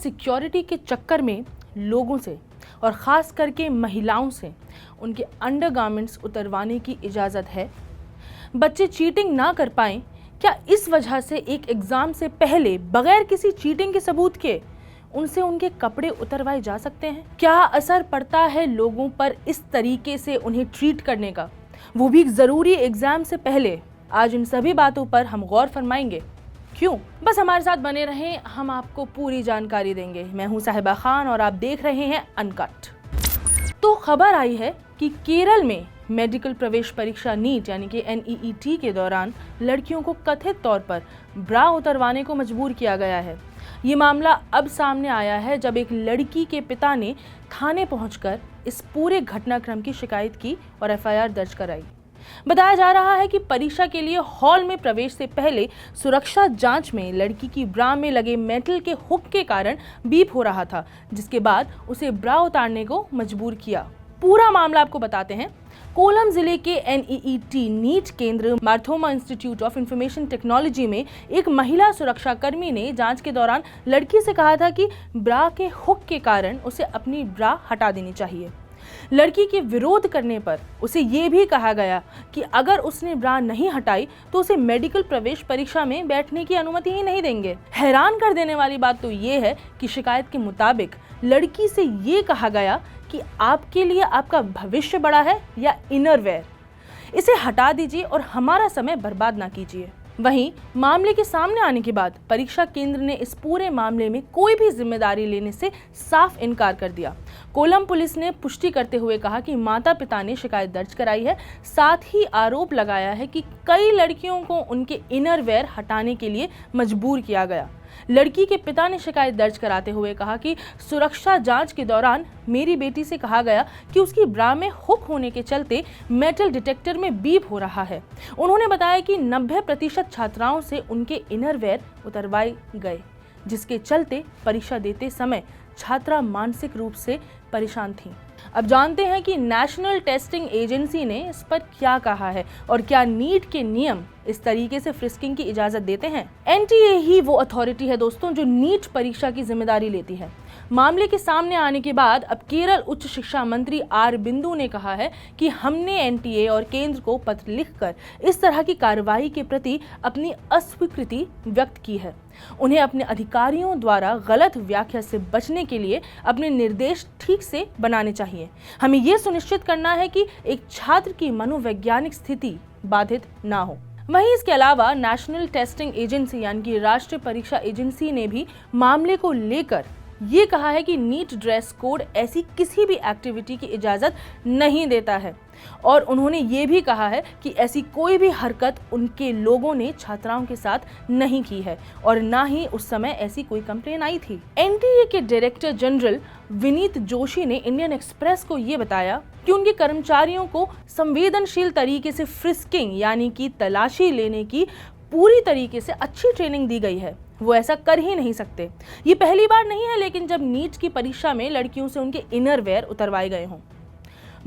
Security के चक्कर में लोगों से और ख़ास करके महिलाओं से उनके अंडरगारमेंट्स उतरवाने की इजाज़त है? बच्चे चीटिंग ना कर पाएं, क्या इस वजह से एक एग्ज़ाम से पहले बगैर किसी चीटिंग के सबूत के उनसे उनके कपड़े उतरवाए जा सकते हैं? क्या असर पड़ता है लोगों पर इस तरीके से उन्हें ट्रीट करने का, वो भी ज़रूरी एग्ज़ाम से पहले? आज इन सभी बातों पर हम गौर फरमाएंगे। क्यों? बस हमारे साथ बने रहें, हम आपको पूरी जानकारी देंगे। मैं हूं साहिबा खान और आप देख रहे हैं अनकट। तो खबर आई है कि केरल में मेडिकल प्रवेश परीक्षा नीट यानी कि NEET के दौरान लड़कियों को कथित तौर पर ब्रा उतरवाने को मजबूर किया गया है। ये मामला अब सामने आया है जब एक लड़की के पिता ने थाने पहुंचकर इस पूरे घटनाक्रम की शिकायत की और FIR दर्ज कराई। बताया जा रहा है कि परीक्षा के लिए हॉल में प्रवेश से पहले सुरक्षा जांच में लड़की की ब्रा में लगे मेटल के हुक के कारण बीप हो रहा था, जिसके बाद उसे ब्रा उतारने को मजबूर किया। पूरा मामला आपको बताते हैं। कोलम जिले के NEET नीट केंद्र Marthoma institute of information technology में एक महिला सुरक्षा कर्मी ने जांच के दौरान लड़की से कहा था कि ब्रा के हुक के कारण उसे अपनी ब्रा हटा देनी चाहिए। लड़की के विरोध करने पर उसे ये भी कहा गया कि अगर उसने ब्रा नहीं हटाई तो उसे मेडिकल प्रवेश परीक्षा में बैठने की अनुमति ही नहीं देंगे। हैरान कर देने वाली बात तो ये है कि शिकायत के मुताबिक लड़की से ये कहा गया कि आपके लिए आपका भविष्य बड़ा है या इनरवेयर, इसे हटा दीजिए और हमारा समय बर्बाद ना कीजिए। वहीं मामले के सामने आने के बाद परीक्षा केंद्र ने इस पूरे मामले में कोई भी जिम्मेदारी लेने से साफ इनकार कर दिया। कोलम पुलिस ने पुष्टि करते हुए कहा कि माता पिता ने शिकायत दर्ज कराई है, साथ ही आरोप लगाया है कि कई लड़कियों को उनके इनरवेयर हटाने के लिए मजबूर किया गया। लड़की के पिता ने शिकायत दर्ज कराते हुए कहा कि सुरक्षा जांच के दौरान मेरी बेटी से कहा गया कि उसकी ब्रा में हुक होने के चलते मेटल डिटेक्टर में बीप हो रहा है। उन्होंने बताया कि 90% छात्राओं से उनके इनरवेयर उतरवाए गए, जिसके चलते परीक्षा देते समय छात्रा मानसिक रूप से परेशान थी। अब जानते हैं कि नेशनल टेस्टिंग एजेंसी ने इस पर क्या कहा है और क्या नीट के नियम इस तरीके से फ्रिस्किंग की इजाजत देते हैं। NTA ही वो अथॉरिटी है दोस्तों जो नीट परीक्षा की जिम्मेदारी लेती है। मामले के सामने आने के बाद अब केरल उच्च शिक्षा मंत्री R बिंदु ने कहा है कि हमने NTA और केंद्र को पत्र लिखकर इस तरह की कार्रवाई के प्रति अपनी अस्वीकृति व्यक्त की है। उन्हें अपने अधिकारियों द्वारा गलत व्याख्या से बचने के लिए अपने निर्देश ठीक से बनाने चाहिए। हमें यह सुनिश्चित करना है कि एक छात्र की मनोवैज्ञानिक स्थिति बाधित ना हो। वहीं इसके अलावा नेशनल टेस्टिंग एजेंसी यानी कि राष्ट्रीय परीक्षा एजेंसी ने भी मामले को लेकर ये कहा है कि नीट ड्रेस कोड ऐसी किसी भी एक्टिविटी की इजाज़त नहीं देता है और उन्होंने ये भी कहा है कि ऐसी कोई भी हरकत उनके लोगों ने छात्राओं के साथ नहीं की है और ना ही उस समय ऐसी कोई कंप्लेन आई थी। NTA के डायरेक्टर जनरल विनीत जोशी ने इंडियन एक्सप्रेस को ये बताया कि उनके कर्मचारियों को संवेदनशील तरीके से फ्रिस्किंग यानी कि तलाशी लेने की पूरी तरीके से अच्छी ट्रेनिंग दी गई है। वो ऐसा कर ही नहीं सकते। ये पहली बार नहीं है लेकिन जब नीट की परीक्षा में लड़कियों से उनके इनरवेयर उतरवाए गए हों।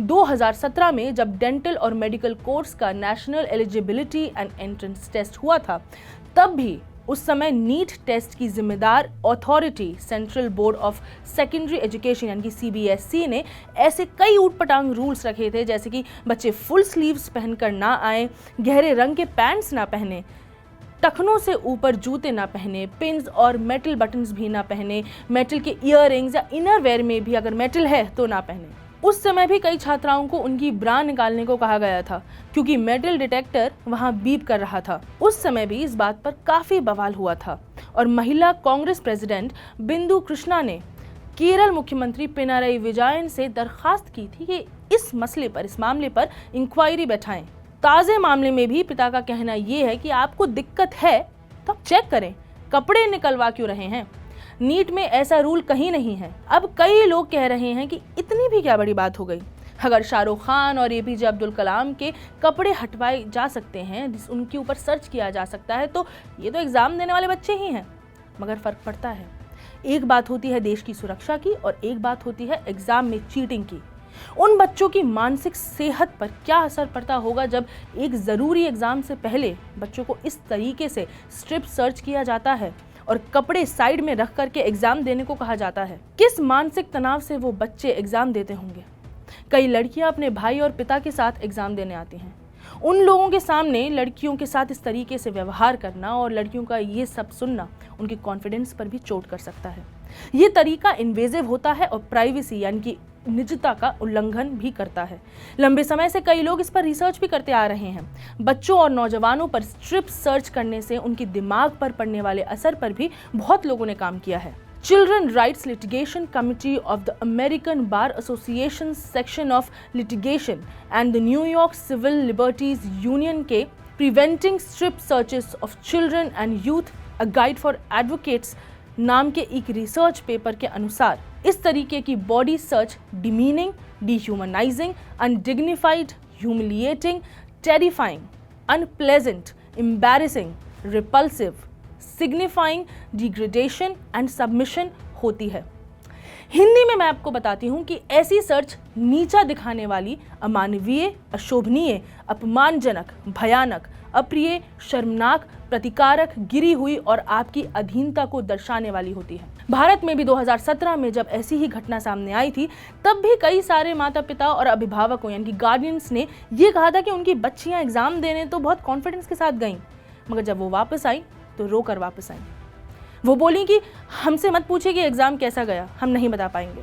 2017 में जब डेंटल और मेडिकल कोर्स का national eligibility and entrance test हुआ था, तब भी उस समय नीट टेस्ट की जिम्मेदार authority central board of secondary education यानी कि CBSE ने ऐसे कई ऊटपटांग रूल्स रखे थे, जैसे कि बच्चे फुल स्लीव्स पहनकर ना आए, गहरे रंग के पैंट्स ना पहने, टखनों से ऊपर जूते ना पहने, पिन्स और मेटल बटन्स भी ना पहने, मेटल के ईयररिंग्स या इनरवेयर में भी अगर मेटल है तो ना पहने। उस समय भी कई छात्राओं को उनकी ब्रा निकालने को कहा गया था क्योंकि मेटल डिटेक्टर वहां बीप कर रहा था। उस समय भी इस बात पर काफी बवाल हुआ था और महिला कांग्रेस प्रेसिडेंट बिंदु कृष्णा ने केरल मुख्यमंत्री पिनाराई विजयन से दरखास्त की थी कि इस मामले पर इंक्वायरी बैठाएं। ताज़े मामले में भी पिता का कहना ये है कि आपको दिक्कत है तो आप चेक करें, कपड़े निकलवा क्यों रहे हैं। नीट में ऐसा रूल कहीं नहीं है। अब कई लोग कह रहे हैं कि इतनी भी क्या बड़ी बात हो गई, अगर शाहरुख खान और APJ अब्दुल कलाम के कपड़े हटवाए जा सकते हैं, उनके ऊपर सर्च किया जा सकता है, तो ये तो एग्ज़ाम देने वाले बच्चे ही हैं। मगर फ़र्क पड़ता है। एक बात होती है देश की सुरक्षा की और एक बात होती है एग्ज़ाम में चीटिंग की। उन बच्चों की मानसिक सेहत पर क्या असर पड़ता होगा जब एक ज़रूरी एग्ज़ाम से पहले बच्चों को इस तरीके से स्ट्रिप सर्च किया जाता है और कपड़े साइड में रख करके एग्जाम देने को कहा जाता है। किस मानसिक तनाव से वो बच्चे एग्जाम देते होंगे। कई लड़कियां अपने भाई और पिता के साथ एग्जाम देने आती हैं। उन लोगों के सामने लड़कियों के साथ इस तरीके से व्यवहार करना और लड़कियों का ये सब सुनना उनके कॉन्फिडेंस पर भी चोट कर सकता है। ये तरीका इन्वेजिव होता है और प्राइवेसी यानी कि निजता का उल्लंघन भी करता है। लंबे समय से कई लोग इस पर रिसर्च भी करते आ रहे हैं। बच्चों और नौजवानों पर स्ट्रिप सर्च करने से उनके दिमाग पर पड़ने वाले असर पर भी बहुत लोगों ने काम किया है। Children Rights Litigation Committee of the American Bar Association Section of Litigation and the New York Civil Liberties Union के Preventing Strip Searches of Children and Youth, A Guide for Advocates नाम के एक रिसर्च पेपर के अनुसार इस तरीके की body search demeaning, dehumanizing, undignified, humiliating, terrifying, unpleasant, embarrassing, repulsive, signifying degradation and submission होती है। हिंदी में मैं आपको बताती हूँ कि ऐसी सर्च नीचा दिखाने वाली, अमानवीय, अशोभनीय, अपमानजनक, भयानक, अप्रिय, शर्मनाक, प्रतिकारक, गिरी हुई और आपकी अधीनता को दर्शाने वाली होती है। भारत में भी 2017 में जब ऐसी ही घटना सामने आई थी, तब भी कई सारे माता पिता और अभिभावकों यानी कि गार्डियंस ने ये कहा था कि उनकी बच्चियां एग्जाम देने तो बहुत कॉन्फिडेंस के साथ गईं, मगर जब वो वापस आई तो रोकर वापस आई। वो बोली कि हमसे मत पूछिए कि एग्जाम कैसा गया, हम नहीं बता पाएंगे।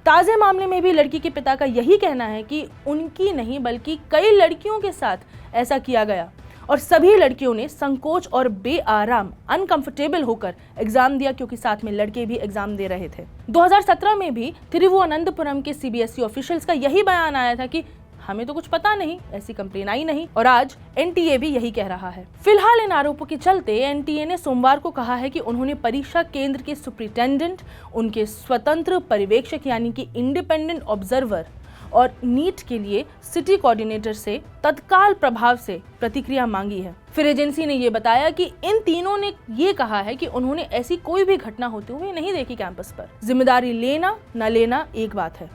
ताज़े मामले में भी लड़की के पिता का यही कहना है कि उनकी नहीं बल्कि कई लड़कियों के साथ ऐसा किया गया और सभी लड़कियों ने संकोच और बेआराम, अनकंफर्टेबल होकर एग्जाम दिया क्योंकि साथ में लड़के भी एग्जाम दे रहे थे। 2017 में भी तिरुवनंतपुरम के सीबीएसई ऑफिशियल्स का यही बयान आया था कि हमें तो कुछ पता नहीं, ऐसी कंप्लेन आई नहीं, और आज एनटीए भी यही कह रहा है। फिलहाल इन आरोपों के चलते एनटीए ने सोमवार को कहा है कि उन्होंने परीक्षा केंद्र के सुप्रिंटेंडेंट, उनके स्वतंत्र पर्यवेक्षक यानी कि इंडिपेंडेंट ऑब्जर्वर और नीट के लिए सिटी कोऑर्डिनेटर से तत्काल प्रभाव से प्रतिक्रिया मांगी है। फिर एजेंसी ने यह बताया कि इन तीनों ने यह कहा है कि उन्होंने ऐसी कोई भी घटना होते हुए नहीं देखी कैंपस पर। जिम्मेदारी लेना न लेना एक बात है,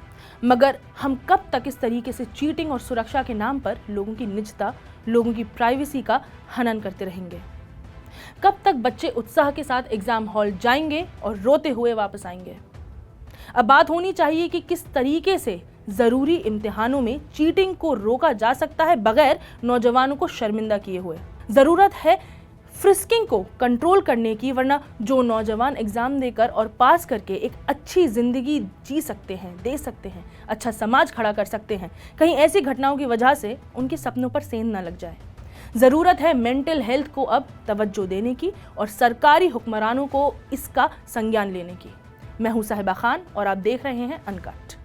मगर हम कब तक इस तरीके से चीटिंग और सुरक्षा के नाम पर लोगों की निजता, लोगों की प्राइवेसी का हनन करते रहेंगे? कब तक बच्चे उत्साह के साथ एग्जाम हॉल जाएंगे और रोते हुए वापस आएंगे? अब बात होनी चाहिए कि किस तरीके से जरूरी इम्तिहानों में चीटिंग को रोका जा सकता है बगैर नौजवानों को शर्मिंदा किए हुए। जरूरत है फ्रिस्किंग को कंट्रोल करने की, वरना जो नौजवान एग्जाम देकर और पास करके एक अच्छी जिंदगी जी सकते हैं, दे सकते हैं, अच्छा समाज खड़ा कर सकते हैं, कहीं ऐसी घटनाओं की वजह से उनके सपनों पर सेंध न लग जाए। ज़रूरत है मेंटल हेल्थ को अब तवज्जो देने की और सरकारी हुक्मरानों को इसका संज्ञान लेने की। मैं हूं साहिबा खान और आप देख रहे हैं अनकट।